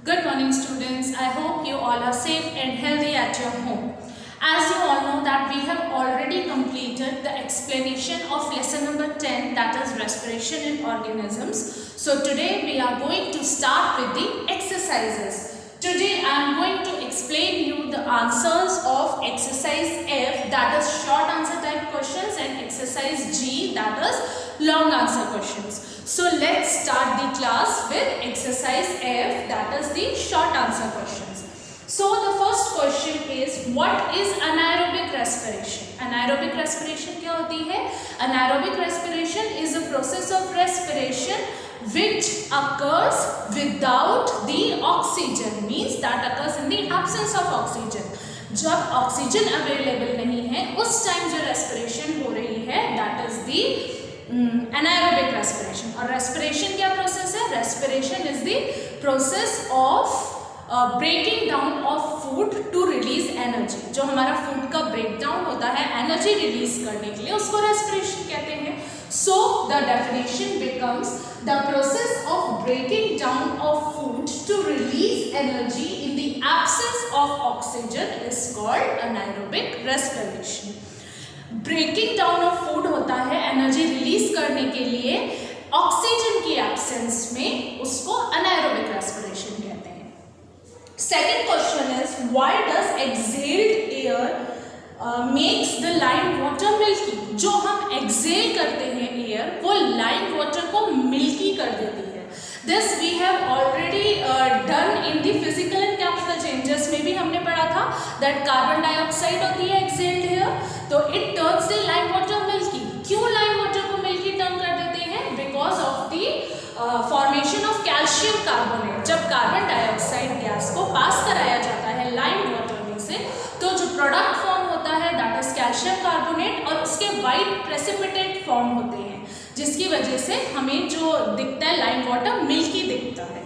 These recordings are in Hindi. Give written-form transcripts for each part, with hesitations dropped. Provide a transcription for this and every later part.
Good morning students. I hope you all are safe and healthy at your home. As you all know that we have already completed the explanation of lesson number 10, that is respiration in organisms. So today we are going to start with the exercises. Today I am going to explain you the answers of exercise F, that is short answer type questions, and exercise G, that is long answer questions. So let's start the class with exercise F, that is the short answer questions. So the first question is, what is anaerobic respiration? Anaerobic respiration क्या होती है? Anaerobic respiration is a process of respiration which occurs without the oxygen, means that occurs in the absence of oxygen. जब ऑक्सीजन अवेलेबल नहीं है उस टाइम जो रेस्पिरेशन हो रही है that is the anaerobic respiration. और respiration क्या प्रोसेस है? Respiration is the process of breaking down of food to release energy. जो हमारा food का breakdown होता है energy release करने के लिए, उसको respiration कहते हैं. So the definition becomes the process of breaking down of food to release energy in the absence of oxygen is called anaerobic respiration. Breaking down of food होता है एनर्जी रिलीज करने के लिए ऑक्सीजन की एब्सेंस में, उसको अनाएरोबिक रेस्पिरेशन कहते हैं. Second question is, why does exhaled air makes the lime water milky? जो हम एक्सहेल करते हैं एयर, वो लाइम वाटर को मिल्की कर देती है. This we have already done in the physical and chemical changes में भी हमने पढ़ा था दैट कार्बन डाइऑक्साइड होती है एक्सहेल्ड एयर, तो it turns the lime water milky. क्यों लाइम वाटर को मिल्की टर्न कर देते हैं? Because of the formation of calcium carbonate. जब कार्बन डाइऑक्साइड गैस को पास कराया जाता है लाइम वाटर में से, तो जो प्रोडक्ट फॉर्म होता है दैट इज कैल्शियम कार्बोनेट, और उसके वाइट प्रेसिपिटेट फॉर्म होते हैं, जिसकी वजह से हमें जो दिखता है लाइम वाटर मिल्की दिखता है.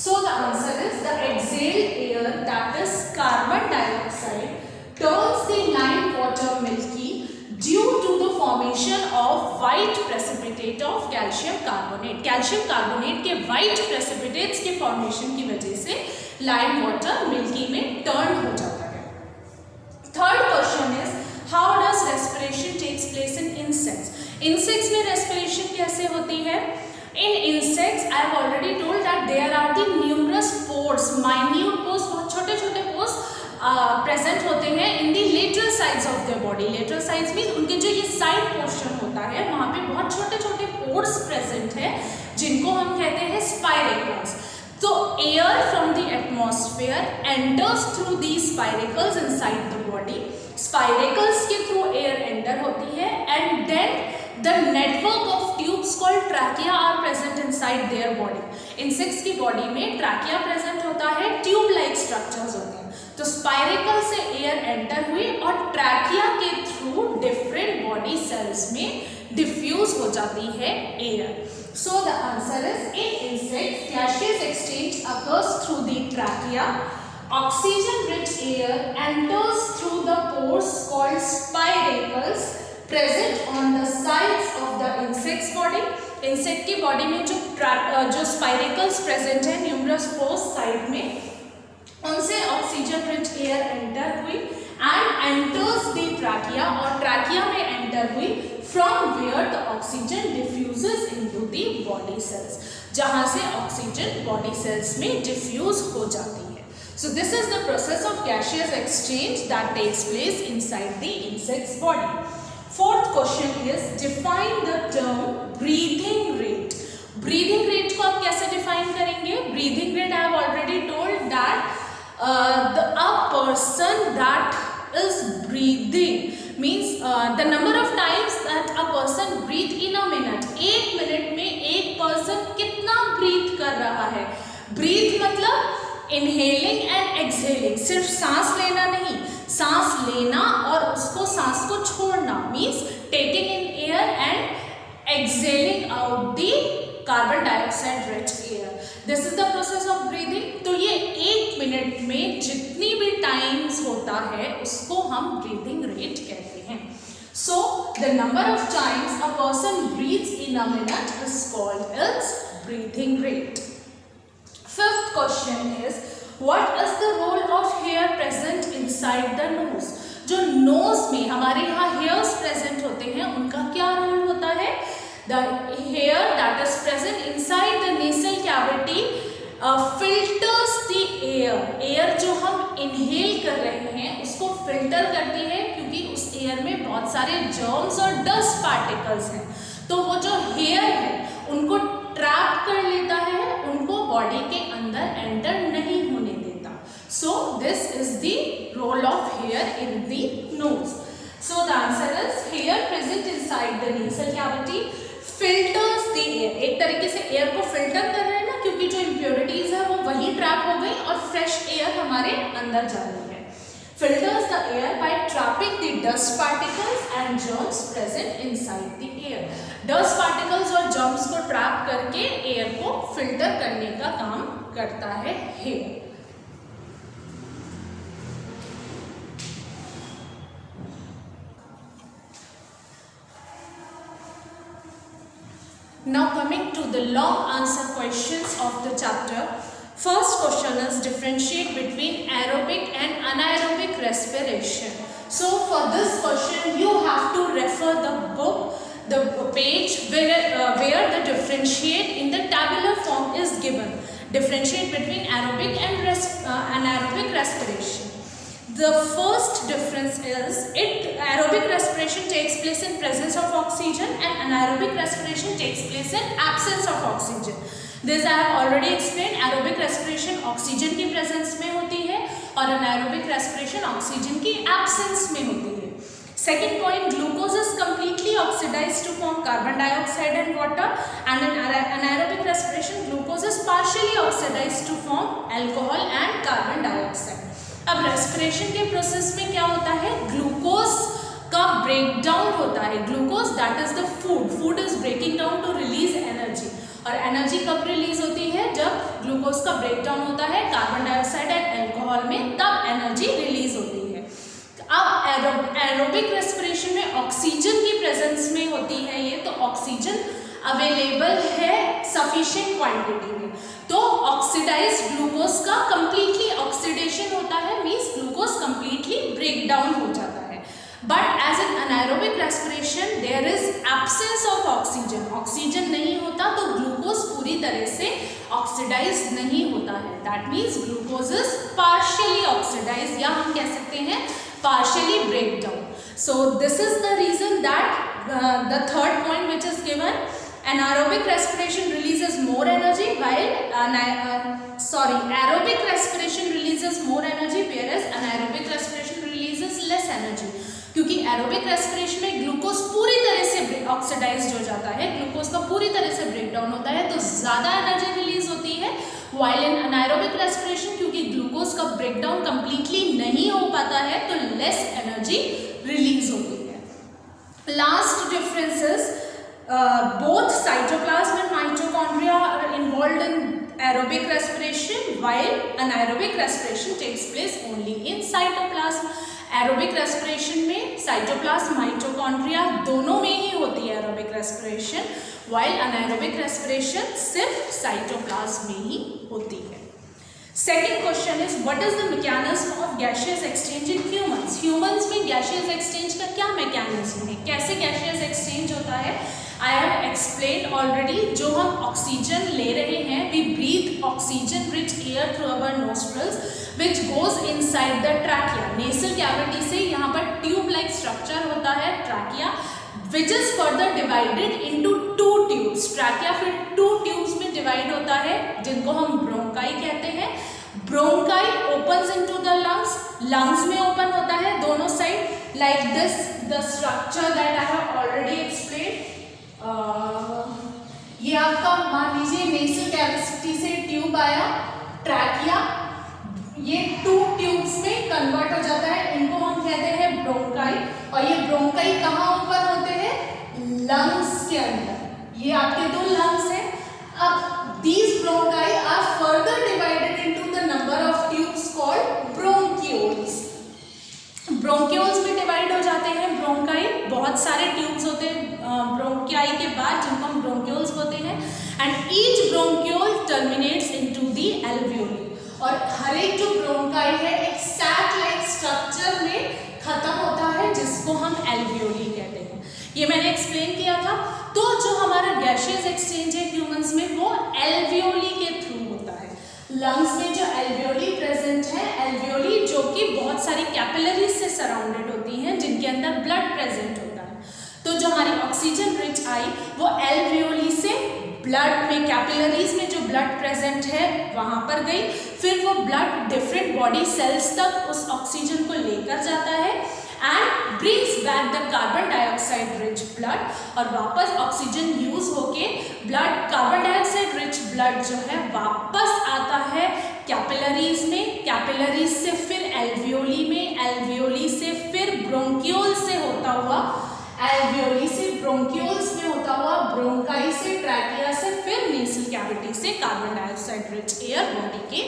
सो the answer is the exhaled air that is carbon dioxide turns the lime water milky due to the formation of white precipitate of calcium carbonate. Calcium carbonate के white precipitates के formation की वजह से lime water milky में turn हो जाता है. Third question is, how does respiration takes place in insects? Insects में respiration कैसे होती है? In insects, I have already told that there are the numerous pores, minute pores, बहुत छोटे-छोटे pores प्रेजेंट होते हैं in the lateral sides of their body. Lateral sides mean उनके जो ये साइड पोर्शन होता है, वहाँ पे बहुत छोटे छोटे पोर्स प्रेजेंट हैं जिनको हम कहते हैं स्पाइरेकल्स. तो air from the atmosphere enters through the spiracles inside the body. Spiracles के थ्रू एयर एंटर होती है and then the network of tubes called trachea are present inside their body. Insects की बॉडी में ट्रैकिया प्रेजेंट होता है, ट्यूब लाइक स्ट्रक्चर्स होते हैं. तो स्पाइरेकल से एयर एंटर हुई और ट्रैकिया के थ्रू डिफरेंट बॉडी सेल्स में डिफ्यूज हो जाती है air. So the answer is, in insects gaseous exchange occurs through the trachea. Oxygen rich air enters through the pores called spiracles present on the sides of the insect's body. Insect की बॉडी में जो स्पाइरेकल्स प्रेजेंट है, न्यूमरस पोर्स साइड में, उनसे ऑक्सीजन रिच एयर एंटर हुई एंड एंटर्स द ट्रैकिया, और ट्रैकिया में एंटर हुई from where the oxygen diffuses into the body cells, जहां से ऑक्सीजन बॉडी सेल्स में डिफ्यूज हो जाती है. So this is the process of gaseous exchange that takes place inside the insect's body. Fourth question is, define the term breathing rate. Breathing rate को आप कैसे define करेंगे? Breathing rate I have already told that a person that is breathing means the number of times that a person breathe in a minute. एक मिनट में एक person कितना breathe कर रहा है? Breathe मतलब इनहेलिंग एंड एक्सहेलिंग, सिर्फ सांस लेना नहीं, सांस लेना और उसको सांस को छोड़ना, means taking in air and exhaling out the carbon dioxide rich air. This is the process of breathing. तो ये एक मिनट में जितनी भी टाइम्स होता है उसको हम ब्रीदिंग रेट कहते हैं. So the number of times a person breathes in a minute is called its breathing rate. Fifth question question is what is the role of hair present inside the nose. जो नोज में हमारे यहाँ हेयर्स प्रेजेंट होते हैं उनका क्या रोल होता है। The hair that is present inside the nasal cavity filters the air. Air जो हम इनहेल कर रहे हैं उसको फिल्टर करती है, क्योंकि उस एयर में बहुत सारे जर्म्स और डस्ट पार्टिकल्स हैं, तो वो जो हेयर है उनको ट्रैप कर लेता है, उनको बॉडी के अंदर एंटर नहीं होने देता। So this is the role of hair in the nose. So the answer is hair present inside the nasal cavity filters the air. एक तरीके से एयर को फिल्टर कर रहे हैं ना, क्योंकि जो इम्प्योरिटीज है वो वहीं ट्रैप हो गई और फ्रेश एयर हमारे अंदर जा रही है। Filters the air by trapping the dust particles and germs present inside the air. Dust particles और जर्म्स को ट्रैप करके एयर को फिल्टर करने का काम करता है hair. Now coming to the long answer questions of the chapter. First question is differentiate between aerobic and anaerobic respiration. So for this question you have to refer the book, the page where the differentiate in the tabular form is given. Differentiate between aerobic and anaerobic respiration. The first difference is aerobic respiration takes place in presence of oxygen and anaerobic respiration takes place in absence of oxygen. This I have already explained. Aerobic respiration oxygen की presence में होती है और anaerobic respiration oxygen की absence में होती है. Second point, glucose is completely oxidized to form carbon dioxide and water, and in anaerobic respiration glucose is partially oxidized to form alcohol and carbon dioxide. अब रेस्पिरेशन के प्रोसेस में क्या होता है, ग्लूकोज का ब्रेकडाउन होता है। Glucose that is the food is breaking down to release energy, और एनर्जी कब रिलीज होती है, जब ग्लूकोज का ब्रेकडाउन होता है कार्बन डाइऑक्साइड एंड अल्कोहल में, तब एनर्जी रिलीज होती है। अब एरोबिक रेस्पिरेशन में ऑक्सीजन की प्रेजेंस में होती है ये, तो ऑक्सीजन अवेलेबल है सफिशिएंट क्वांटिटी में, तो ऑक्सीडाइज्ड ग्लूकोज का कंप्लीटली ऑक्सीडेशन होता है, means glucose completely break down हो जाता है। But as an anaerobic respiration there is absence of oxygen, oxygen नहीं होता तो ग्लूकोज पूरी तरह से ऑक्सीडाइज नहीं होता है। That means glucose is partially oxidise, या हम कह सकते हैं partially break down. So this is the reason that the third point which is given, anaerobic respiration releases more energy while aerobic respiration releases more energy, whereas anaerobic respiration releases less energy. क्योंकि एरोबिक रेस्पिरेशन में ग्लूकोज पूरी तरह से ऑक्सीडाइज्ड हो जाता है, ग्लूकोज का पूरी तरह से ब्रेकडाउन होता है, तो ज़्यादा एनर्जी रिलीज होती है। वाइल इन अनाएरोबिक रेस्पिरेशन क्योंकि ग्लूकोज का ब्रेकडाउन कंप्लीटली नहीं हो पाता है, तो लेस एनर्जी रिलीज होती है। Last difference is both cytoplasm and mitochondria are involved in aerobic respiration while anaerobic respiration takes place only in cytoplasm. Aerobic respiration में साइटोप्लाज्म माइटोकॉन्ड्रिया दोनों में ही होती है एरोबिक रेस्पिरेशन, वाइल अनाएरोबिक रेस्पिरेशन सिर्फ साइटोप्लाज्म में ही होती है। Second question is what is the mechanism of gaseous exchange in humans. Humans में गैसियस एक्सचेंज का क्या मैकेनिज्म है, कैसे गैसियस एक्सचेंज होता है, आई हैव एक्सप्लेन ऑलरेडी। जो हम ऑक्सीजन ले रहे हैं, we breathe oxygen rich air through our nostrils which goes inside the trachea. Nasal cavity से यहाँ पर ट्यूब लाइक स्ट्रक्चर होता है trachea, which is further divided into two tubes. Trachea फिर two tubes में डिवाइड होता है, जिनको हम ब्रोंकाई कहते हैं। Bronchi opens into the lungs, lungs में ओपन होता है दोनों side like this, the structure that I have already explained. ये आपका मान लीजिए नेसल कैविटी से ट्यूब आया, ट्रैकिया, ये टू ट्यूब्स में कन्वर्ट हो जाता है, इनको हम कहते हैं ब्रोंकाई, और ये ब्रोंकाई कहाँ ऊपर होते हैं, लंग्स के अंदर। ये आपके दो लंग्स हैं। अब these bronchi are further divided into the number of tubes called bronchioles. Bronchioles में डिवाइड हो जाते हैं ब्रोंकाई, बहुत सारे ट्यूब्स होते हैं ब्रोंकाई के बाद, जिनको हम ब्रोंक्यूल्स होते हैं, and each bronchiole terminates into the alveoli, और हर एक जो ब्रोंकाई है एक सैक लाइक स्ट्रक्चर में खत्म होता है जिसको हम एल्वियोली कहते हैं। ये मैंने एक्सप्लेन किया था। तो जो हमारा गैशियस एक्सचेंज है ह्यूमंस में वो एल्वियोली के थ्रू होता है। लंग्स में जो एल्वियोली प्रेजेंट है, एल्वियोली जो कि बहुत सारी कैपिलरीज से सराउंडेड होती हैं जिनके अंदर ब्लड प्रेजेंट होता है। तो जो हमारी ऑक्सीजन रिच आई वो एल्वियोली से ब्लड में कैपिलरीज में जो ब्लड प्रेजेंट है वहां पर गई, फिर वो ब्लड डिफरेंट बॉडी सेल्स तक उस ऑक्सीजन को लेकर जाता है and brings back the carbon dioxide rich blood, और वापस ऑक्सीजन यूज होके blood carbon dioxide rich blood जो है वापस आता है कैपिलरीज में, कैपिलरीज से फिर एल्वियोली में, एल्वियोली से फिर ब्रोंकियोल से होता हुआ, एल्वियोली से ब्रोंकियोल्स में होता हुआ ब्रोंकाई से, ट्रैकिया से, फिर नेसल कैविटी से carbon dioxide rich air body के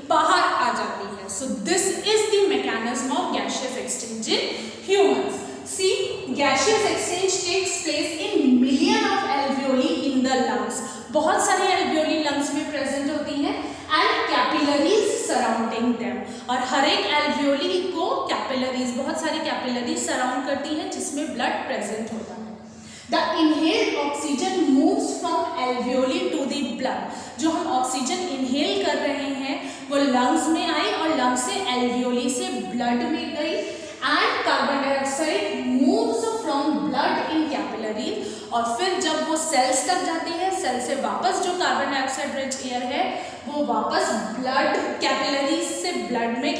बाहर आ जाती है। So this is the mechanism of gaseous exchange in humans. See, gaseous exchange takes place in million of alveoli in the lungs. बहुत सारी एल्वियोली लंग्स में प्रेजेंट होती हैं एंड कैपिलरीज सराउंडिंग देम, और हर एक एल्वियोली को कैपिलरीज, बहुत सारी कैपिलरीज सराउंड करती हैं जिसमें ब्लड प्रेजेंट होता है। The inhaled oxygen moves from alveoli to the blood। जो हम ऑक्सीजन इनहेल कर रहे हैं वो लंग्स में आई और लंग्स से एल्वियोली से ब्लड में गई and carbon dioxide moves from blood in capillaries, और फिर जब वो सेल्स तक जाती है, सेल से वापस जो कार्बन डाइऑक्साइड रिच एयर है वो वापस ब्लड कैपिलरीज से ब्लड में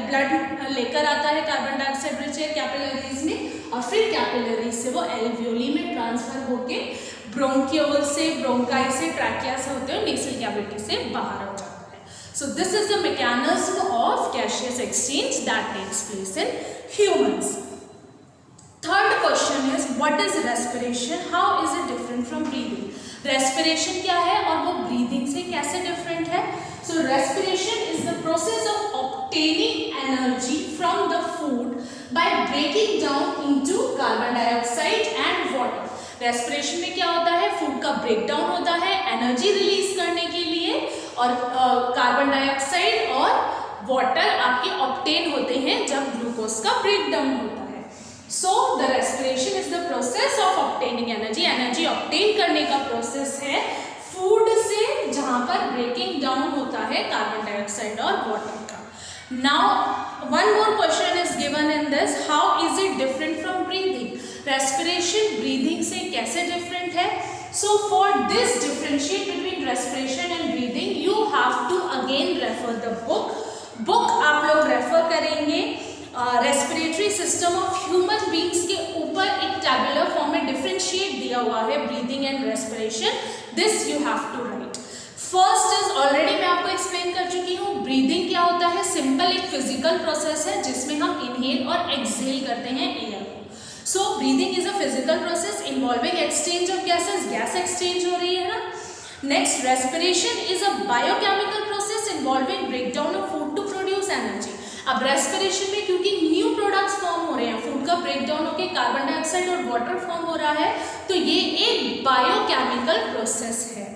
ब्लड लेकर आता है carbon dioxide rich air capillaries में, और फिर कैपिलरीज से वो एल्वियोली में ट्रांसफर होके ब्रोंकियोल से, ब्रोंकाई से, ट्रैकिया से होते हुए नेसल कैविटी से बाहर हो जाता है। So this is the mechanism of gaseous exchange that takes place in humans. Third question is what is respiration, how is it different from breathing. Respiration क्या है और वो ब्रीदिंग से कैसे डिफरेंट है। So respiration is the process of obtaining energy from the food by breaking down into carbon dioxide and water। रेस्पिरेशन में क्या होता है, फूड का ब्रेकडाउन होता है एनर्जी रिलीज करने के लिए, और कार्बन डाइऑक्साइड और वाटर आपके ऑब्टेन होते हैं जब ग्लूकोज का ब्रेकडाउन होता है। So the respiration is the process of obtaining energy, energy obtain करने का प्रोसेस है फूड से जहां पर ब्रेकिंग डाउन होता है कार्बन डाइऑक्साइड और वाटर का। Now one more question is given in this, how is it different from breathing? Respiration breathing से कैसे different है? So for this differentiate between respiration and breathing you have to again refer the book आप लोग refer करेंगे respiratory system of human beings के ऊपर एक टैबुलर फॉर्म में डिफरेंशिएट दिया हुआ है breathing and respiration, this you have to write. First is already मैं आपको एक्सप्लेन कर चुकी हूँ, ब्रीदिंग क्या होता है, सिंपल एक फिजिकल प्रोसेस है जिसमें हम इनहेल और एक्सहेल करते हैं एयर को। So breathing is a physical process involving exchange of gases, gas exchange हो रही है ना। Next, respiration is a biochemical process involving breakdown of food to produce energy. अब रेस्पिरेशन में क्योंकि न्यू प्रोडक्ट्स फॉर्म हो रहे हैं, फूड का ब्रेकडाउन होकर कार्बन डाइऑक्साइड और वाटर फॉर्म हो रहा है, तो ये एक बायोकेमिकल प्रोसेस है।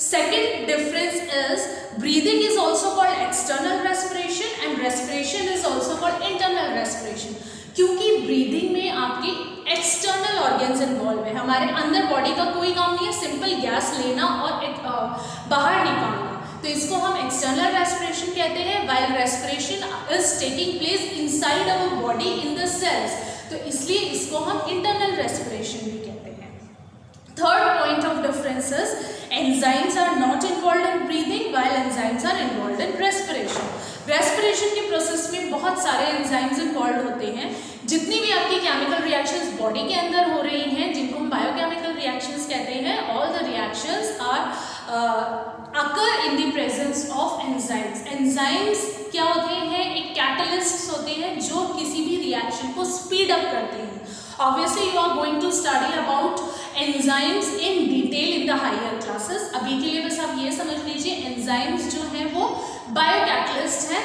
Second difference is breathing is also called external respiration and respiration is also called internal respiration। क्योंकि breathing में आपके external organs involve है, हमारे अंदर बॉडी का कोई काम नहीं है, सिंपल गैस लेना और बाहर निकालना, तो इसको हम external respiration कहते हैं, while respiration is taking place inside our body in the cells, तो इसलिए इसको हम internal respiration भी कहते हैं। Third point of difference is enzymes are not involved in breathing while enzymes are involved in respiration। Respiration के प्रोसेस में बहुत सारे एंजाइम्स इन्वॉल्व होते हैं। जितनी भी आपकी केमिकल रिएक्शंस बॉडी के अंदर हो रही हैं जिनको हम बायोकेमिकल रिएक्शंस कहते हैं, all the reactions are occur in the presence of enzymes. Enzymes क्या होते हैं, एक कैटलिस्ट्स होते हैं जो किसी भी रिएक्शन को स्पीड अप करते हैं। Obviously you are going to study about enzymes in detail in the higher classes। अभी के लिए बस आप ये समझ लीजिए enzymes जो हैं वो biocatalysts हैं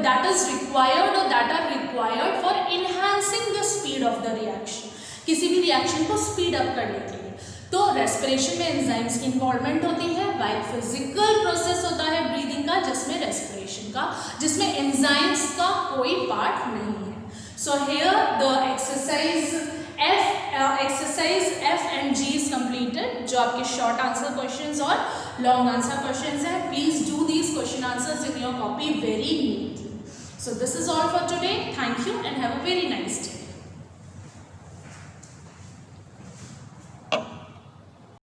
that is required or that are required for enhancing the speed of the reaction, किसी भी रिएक्शन को स्पीड अप करने के लिए। तो रेस्पिरेशन में एंजाइम्स की इन्वॉल्वमेंट होती है, while फिजिकल प्रोसेस होता है ब्रीदिंग का, जिसमें रेस्पिरेशन का, जिसमें एंजाइम्स का कोई पार्ट नहीं है. So here the exercise F and G is completed. जो आपके short answer questions और long answer questions हैं. Please do these question answers in your copy very neatly. So this is all for today. Thank you and have a very nice day.